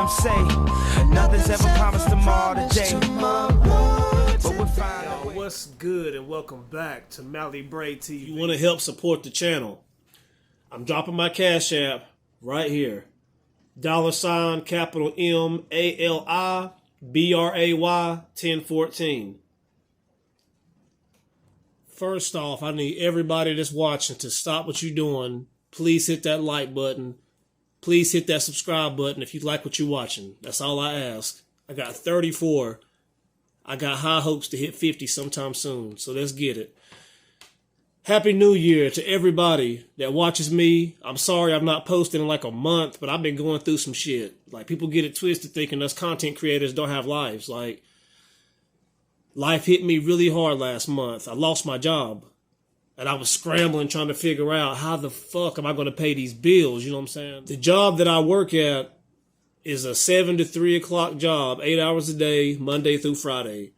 them say nothing's ever promised tomorrow today. But we'll find Yo, what's good and welcome back to Mally Bray TV. If you want to help support the channel, I'm dropping my Cash App right here. $ capital MALI BRAY 1014. First off, I need everybody that's watching to stop what you're doing. Please hit that like button. Please hit that subscribe button if you like what you're watching. That's all I ask. I got 34. I got high hopes to hit 50 sometime soon. So let's get it. Happy New Year to everybody that watches me. I'm sorry I'm not posting in like a month, but I've been going through some shit. Like, people get it twisted thinking us content creators don't have lives. Like, life hit me really hard last month. I lost my job. And I was scrambling trying to figure out how the fuck am I going to pay these bills, you know what I'm saying? The job that I work at is a 7 to 3 o'clock job, 8 hours a day, Monday through Friday.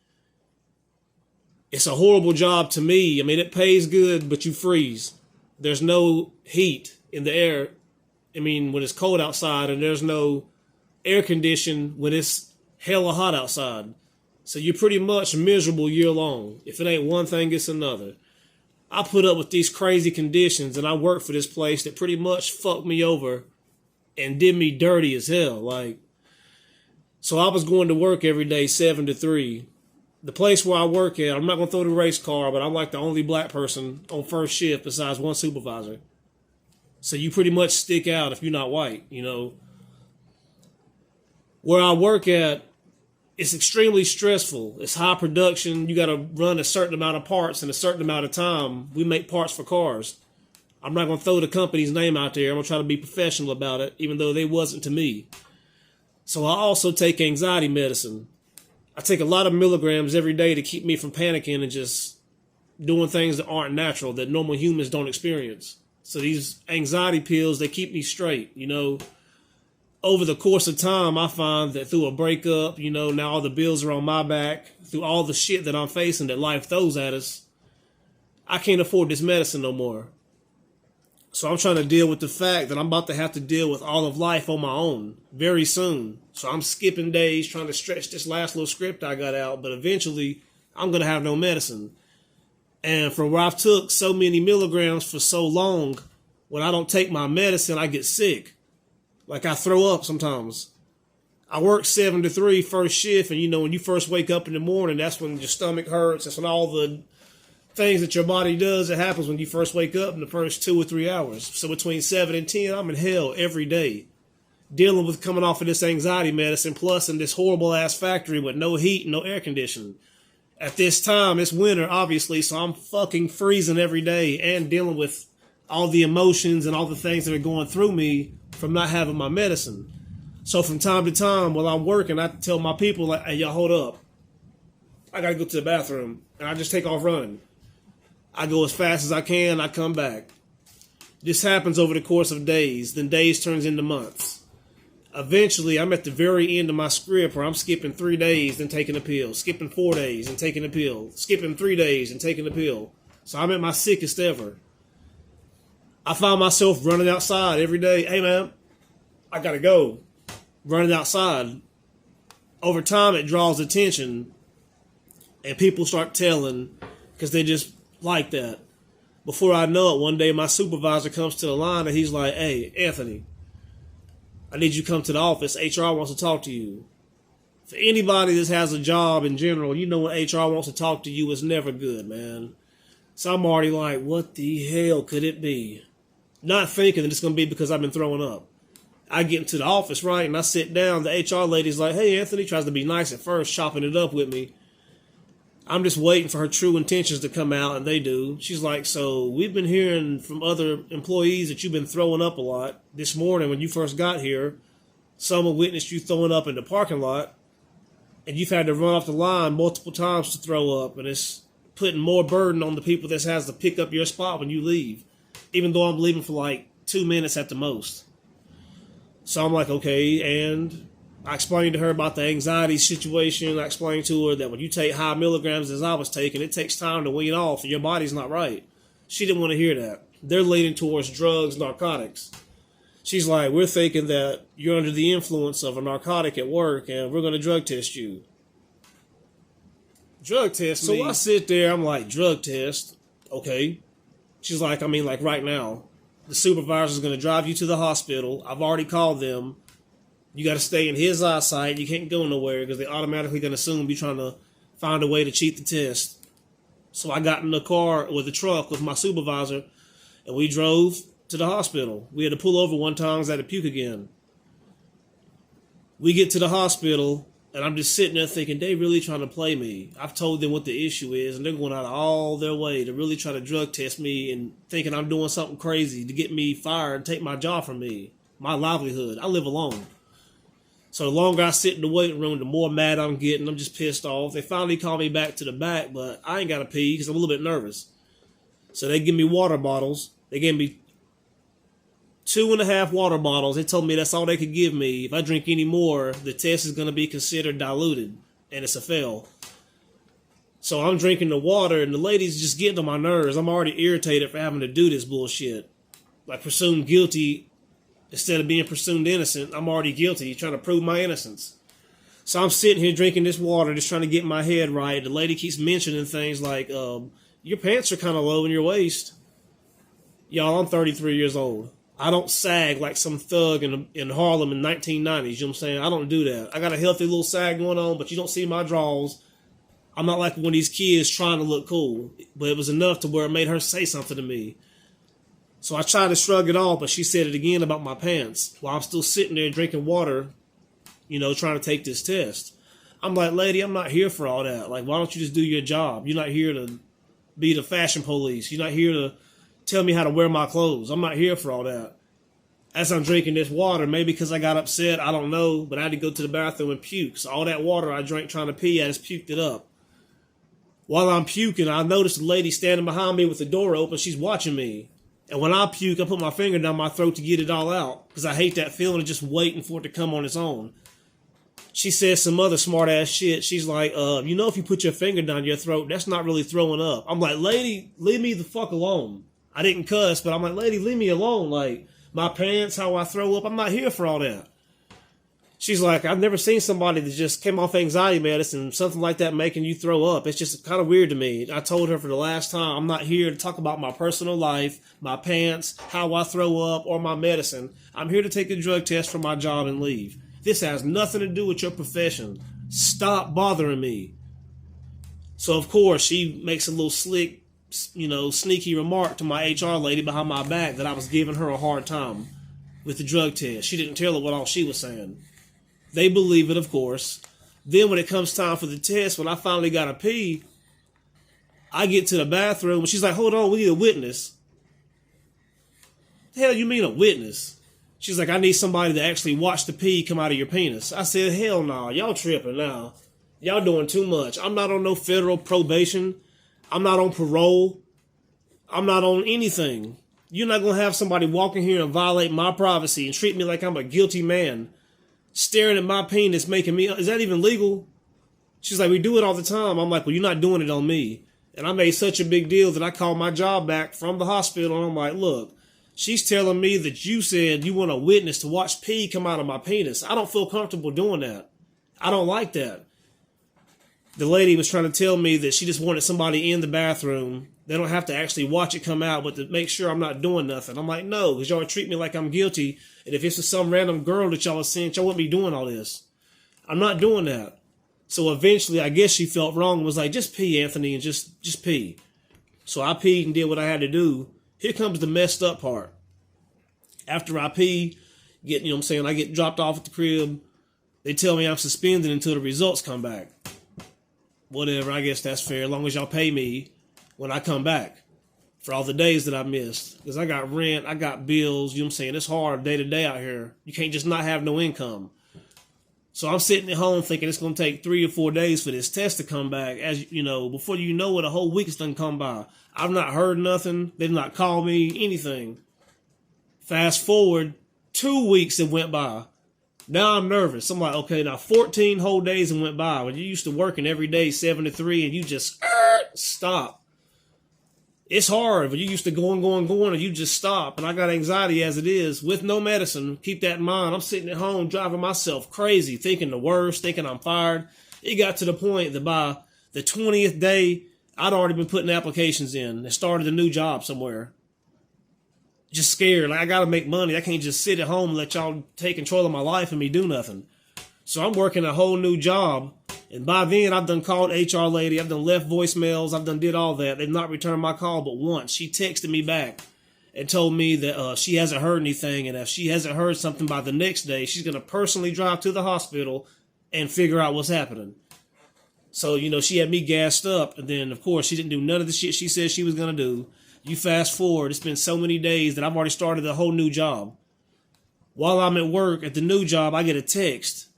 It's a horrible job to me. I mean, it pays good, but you freeze. There's no heat in the air. I mean, when it's cold outside, and there's no air condition when it's hella hot outside. So you're pretty much miserable year long. If it ain't one thing, it's another. I put up with these crazy conditions, and I work for this place that pretty much fucked me over and did me dirty as hell. Like, so I was going to work every day, 7 to 3. The place where I work at, I'm not going to throw the race car, but I'm like the only black person on first shift besides one supervisor. So you pretty much stick out if you're not white, you know. Where I work at, it's extremely stressful. It's high production. You got to run a certain amount of parts in a certain amount of time. We make parts for cars. I'm not going to throw the company's name out there. I'm going to try to be professional about it, even though they wasn't to me. So I also take anxiety medicine. I take a lot of milligrams every day to keep me from panicking and just doing things that aren't natural, that normal humans don't experience. So these anxiety pills, they keep me straight, you know. Over the course of time, I find that through a breakup, you know, now all the bills are on my back, through all the shit that I'm facing that life throws at us, I can't afford this medicine no more. So I'm trying to deal with the fact that I'm about to have to deal with all of life on my own very soon. So I'm skipping days trying to stretch this last little script I got out, but eventually I'm going to have no medicine. And from where I've took so many milligrams for so long, when I don't take my medicine, I get sick. Like, I throw up sometimes. I work 7 to 3 first shift, and you know, when you first wake up in the morning, that's when your stomach hurts. That's when all the things that your body does, it happens when you first wake up in the first 2 or 3 hours. So between 7 and 10, I'm in hell every day, dealing with coming off of this anxiety medicine, plus in this horrible ass factory with no heat and no air conditioning. At this time, it's winter, obviously, so I'm fucking freezing every day and dealing with all the emotions and all the things that are going through me from not having my medicine. So from time to time, while I'm working, I tell my people, like, hey, y'all, hold up. I gotta go to the bathroom. And I just take off running. I go as fast as I can, I come back. This happens over the course of days, then days turns into months. Eventually, I'm at the very end of my script where I'm skipping 3 days and taking a pill, skipping 4 days and taking a pill, skipping 3 days and taking a pill. So I'm at my sickest ever. I find myself running outside every day. Hey, man, I gotta go. Running outside. Over time, it draws attention, and people start telling because they just like that. Before I know it, one day my supervisor comes to the line and he's like, hey, Anthony, I need you to come to the office. HR wants to talk to you. For anybody that has a job in general, you know when HR wants to talk to you, it's never good, man. So I'm already like, what the hell could it be? Not thinking that it's going to be because I've been throwing up. I get into the office, right, and I sit down. The HR lady's like, hey, Anthony, tries to be nice at first, chopping it up with me. I'm just waiting for her true intentions to come out, and they do. She's like, so we've been hearing from other employees that you've been throwing up a lot. This morning when you first got here, someone witnessed you throwing up in the parking lot, and you've had to run off the line multiple times to throw up, and it's putting more burden on the people that has to pick up your spot when you leave, even though I'm leaving for like 2 minutes at the most. So I'm like, okay, and I explained to her about the anxiety situation. I explained to her that when you take high milligrams as I was taking, it takes time to wean off and your body's not right. She didn't want to hear that. They're leaning towards drugs, narcotics. She's like, we're thinking that you're under the influence of a narcotic at work and we're going to drug test you. Drug test me? So I sit there, I'm like, drug test? Okay. She's like, I mean, like right now. The supervisor's going to drive you to the hospital. I've already called them. You got to stay in his eyesight. You can't go nowhere because they're automatically going to assume you're trying to find a way to cheat the test. So I got in the car with the truck with my supervisor and we drove to the hospital. We had to pull over one time because I had to puke again. We get to the hospital, and I'm just sitting there thinking, they really trying to play me. I've told them what the issue is, and they're going out of all their way to really try to drug test me and thinking I'm doing something crazy to get me fired and take my job from me, my livelihood. I live alone. So the longer I sit in the waiting room, the more mad I'm getting. I'm just pissed off. They finally call me back to the back, but I ain't got to pee because I'm a little bit nervous. So they give me water bottles. They gave me 2.5 water bottles. They told me that's all they could give me. If I drink any more, the test is going to be considered diluted, and it's a fail. So I'm drinking the water, and the lady's just getting on my nerves. I'm already irritated for having to do this bullshit. Like, presumed guilty instead of being presumed innocent. I'm already guilty, trying to prove my innocence. So I'm sitting here drinking this water, just trying to get my head right. The lady keeps mentioning things like, your pants are kind of low in your waist. Y'all, I'm 33 years old. I don't sag like some thug in Harlem in 1990s, you know what I'm saying? I don't do that. I got a healthy little sag going on, but you don't see my drawers. I'm not like one of these kids trying to look cool, but it was enough to where it made her say something to me. So I tried to shrug it off, but she said it again about my pants while I'm still sitting there drinking water, you know, trying to take this test. I'm like, lady, I'm not here for all that. Like, why don't you just do your job? You're not here to be the fashion police. You're not here to tell me how to wear my clothes. I'm not here for all that. As I'm drinking this water, maybe because I got upset, I don't know, but I had to go to the bathroom and puke. So all that water I drank trying to pee, I just puked it up. While I'm puking, I noticed a lady standing behind me with the door open. She's watching me. And when I puke, I put my finger down my throat to get it all out because I hate that feeling of just waiting for it to come on its own. She says some other smart-ass shit. She's like, you know, if you put your finger down your throat, that's not really throwing up. I'm like, lady, leave me the fuck alone. I didn't cuss, but I'm like, lady, leave me alone. Like, my pants, how I throw up, I'm not here for all that. She's like, I've never seen somebody that just came off anxiety medicine, something like that making you throw up. It's just kind of weird to me. I told her for the last time, I'm not here to talk about my personal life, my pants, how I throw up, or my medicine. I'm here to take a drug test for my job and leave. This has nothing to do with your profession. Stop bothering me. So, of course, she makes a little slick, you know, sneaky remark to my HR lady behind my back that I was giving her a hard time with the drug test. She didn't tell her what all she was saying. They believe it, of course. Then when it comes time for the test, when I finally got to pee, I get to the bathroom and she's like, hold on, we need a witness. The hell you mean a witness? She's like, I need somebody to actually watch the pee come out of your penis. I said, hell no, y'all tripping now. Y'all doing too much. I'm not on no federal probation. I'm not on parole. I'm not on anything. You're not going to have somebody walk in here and violate my privacy and treat me like I'm a guilty man, staring at my penis, making me, is that even legal? She's like, we do it all the time. I'm like, well, you're not doing it on me. And I made such a big deal that I called my job back from the hospital. And I'm like, look, she's telling me that you said you want a witness to watch pee come out of my penis. I don't feel comfortable doing that. I don't like that. The lady was trying to tell me that she just wanted somebody in the bathroom. They don't have to actually watch it come out, but to make sure I'm not doing nothing. I'm like, no, because y'all treat me like I'm guilty. And if it's some random girl that y'all are seeing, y'all wouldn't be doing all this. I'm not doing that. So eventually, I guess she felt wrong and was like, just pee, Anthony, and just pee. So I peed and did what I had to do. Here comes the messed up part. After I pee, you know what I'm saying, I get dropped off at the crib. They tell me I'm suspended until the results come back. Whatever, I guess that's fair, as long as y'all pay me when I come back for all the days that I missed. Because I got rent, I got bills, you know what I'm saying? It's hard day to day out here. You can't just not have no income. So I'm sitting at home thinking it's going to take 3 or 4 days for this test to come back. As you know, before you know it, a whole week is done come by. I've not heard nothing. They've not called me, anything. Fast forward, 2 weeks that went by. Now I'm nervous. I'm like, okay, now 14 whole days and went by. When you used to working every day 7 to 3 and you just stop. It's hard, but you used to going, and you just stop. And I got anxiety as it is with no medicine. Keep that in mind. I'm sitting at home driving myself crazy, thinking the worst, thinking I'm fired. It got to the point that by the 20th day, I'd already been putting applications in and started a new job somewhere. Just scared. Like, I got to make money. I can't just sit at home and let y'all take control of my life and me do nothing. So I'm working a whole new job. And by then, I've done called HR lady. I've done left voicemails. I've done did all that. They've not returned my call but once. She texted me back and told me that she hasn't heard anything. And if she hasn't heard something by the next day, she's going to personally drive to the hospital and figure out what's happening. So, you know, she had me gassed up. And then, of course, she didn't do none of the shit she said she was going to do. You fast forward, it's been so many days that I've already started a whole new job. While I'm at work at the new job, I get a text.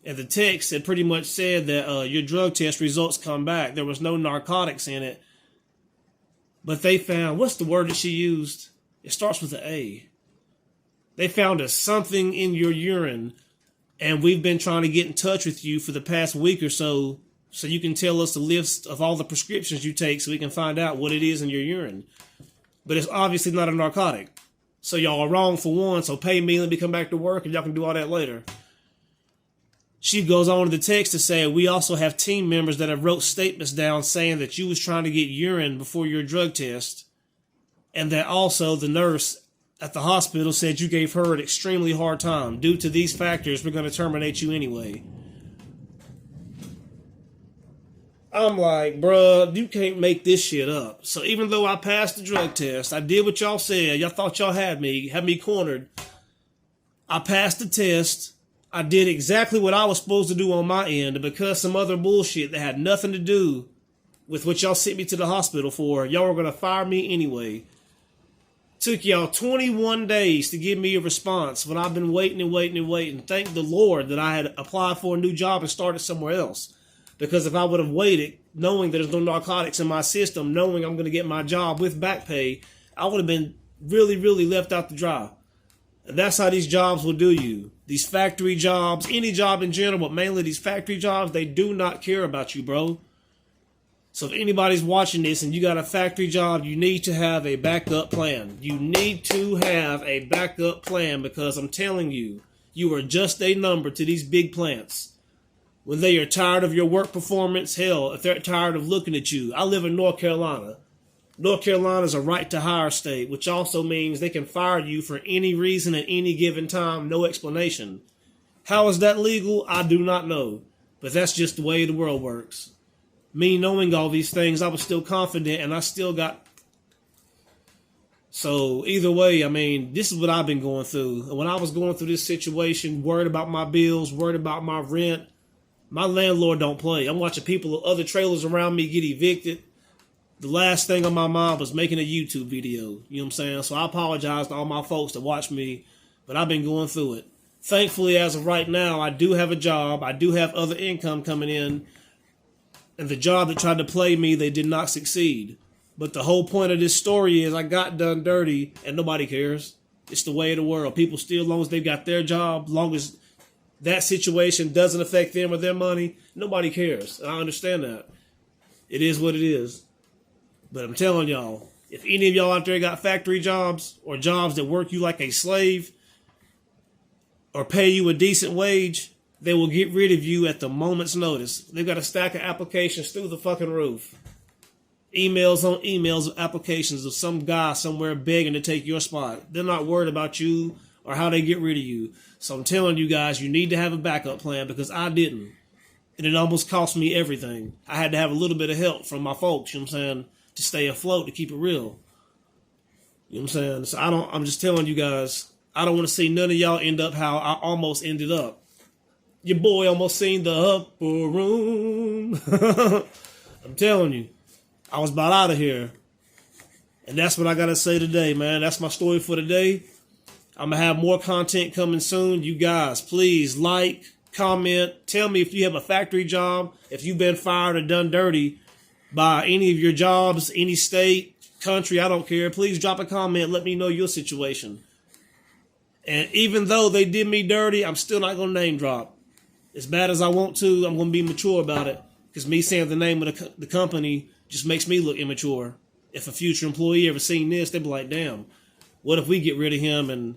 And the text had pretty much said that your drug test results come back. There was no narcotics in it. But they found, what's the word that she used? It starts with an A. They found a something in your urine. And we've been trying to get in touch with you for the past week or so you can tell us the list of all the prescriptions you take so we can find out what it is in your urine. But it's obviously not a narcotic. So y'all are wrong for one, so pay me, let me come back to work, and y'all can do all that later. She goes on to the text to say, we also have team members that have wrote statements down saying that you was trying to get urine before your drug test, and that also the nurse at the hospital said you gave her an extremely hard time. Due to these factors, we're going to terminate you anyway. I'm like, bruh, you can't make this shit up. So even though I passed the drug test, I did what y'all said. Y'all thought y'all had me cornered. I passed the test. I did exactly what I was supposed to do on my end. And because some other bullshit that had nothing to do with what y'all sent me to the hospital for, y'all were going to fire me anyway. Took y'all 21 days to give me a response when I've been waiting. Thank the Lord that I had applied for a new job and started somewhere else. Because if I would have waited, knowing there's no narcotics in my system, knowing I'm going to get my job with back pay, I would have been really, really left out to dry. And that's how these jobs will do you. These factory jobs, any job in general, but mainly these factory jobs, they do not care about you, bro. So if anybody's watching this and you got a factory job, you need to have a backup plan. You need to have a backup plan because I'm telling you, you are just a number to these big plants. When they are tired of your work performance, hell, if they're tired of looking at you. I live in North Carolina. North Carolina is a right-to-hire state, which also means they can fire you for any reason at any given time, no explanation. How is that legal? I do not know. But that's just the way the world works. Me knowing all these things, I was still confident, and I still got... So, either way, I mean, this is what I've been going through. And when I was going through this situation, worried about my bills, worried about my rent, my landlord don't play. I'm watching people, other trailers around me get evicted. The last thing on my mind was making a YouTube video. You know what I'm saying? So I apologize to all my folks that watch me, but I've been going through it. Thankfully, as of right now, I do have a job. I do have other income coming in. And the job that tried to play me, they did not succeed. But the whole point of this story is I got done dirty and nobody cares. It's the way of the world. People still, as long as they've got their job, as long as that situation doesn't affect them or their money, nobody cares. I understand that. It is what it is. But I'm telling y'all, if any of y'all out there got factory jobs or jobs that work you like a slave or pay you a decent wage, they will get rid of you at the moment's notice. They've got a stack of applications through the fucking roof. Emails on emails of applications of some guy somewhere begging to take your spot. They're not worried about you or how they get rid of you. So I'm telling you guys, you need to have a backup plan because I didn't. And it almost cost me everything. I had to have a little bit of help from my folks, you know what I'm saying, to stay afloat, to keep it real. You know what I'm saying? So I'm just telling you guys, I don't want to see none of y'all end up how I almost ended up. Your boy almost seen the upper room. I'm telling you, I was about out of here. And that's what I got to say today, man. That's my story for today. I'm going to have more content coming soon. You guys, please like, comment. Tell me if you have a factory job, if you've been fired or done dirty by any of your jobs, any state, country, I don't care. Please drop a comment. Let me know your situation. And even though they did me dirty, I'm still not going to name drop. As bad as I want to, I'm going to be mature about it. Because me saying the name of the company just makes me look immature. if a future employee ever seen this, they'd be like, damn, what if we get rid of him? And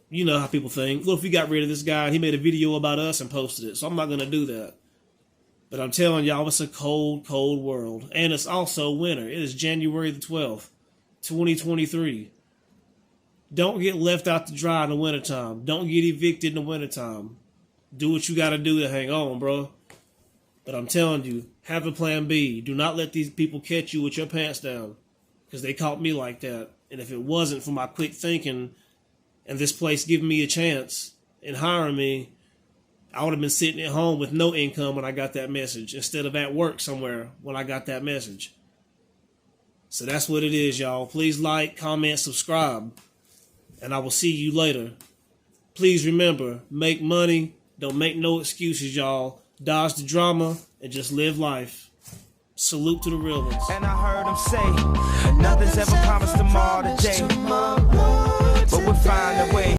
you know how people think. What if we got rid of this guy and he made a video about us and posted it? So I'm not going to do that. But I'm telling y'all, it's a cold, cold world. And it's also winter. It is January the 12th, 2023. Don't get left out to dry in the wintertime. Don't get evicted in the wintertime. Do what you got to do to hang on, bro. But I'm telling you, have a plan B. Do not let these people catch you with your pants down. Because they caught me like that. And if it wasn't for my quick thinking and this place giving me a chance and hiring me, I would have been sitting at home with no income when I got that message instead of at work somewhere when I got that message. So that's what it is, y'all. Please like, comment, subscribe, and I will see you later. Please remember, make money. Don't make no excuses, y'all. Dodge the drama and just live life. Salute to the real ones. And I heard him say, nothing's ever promised tomorrow today, but we'll find a way.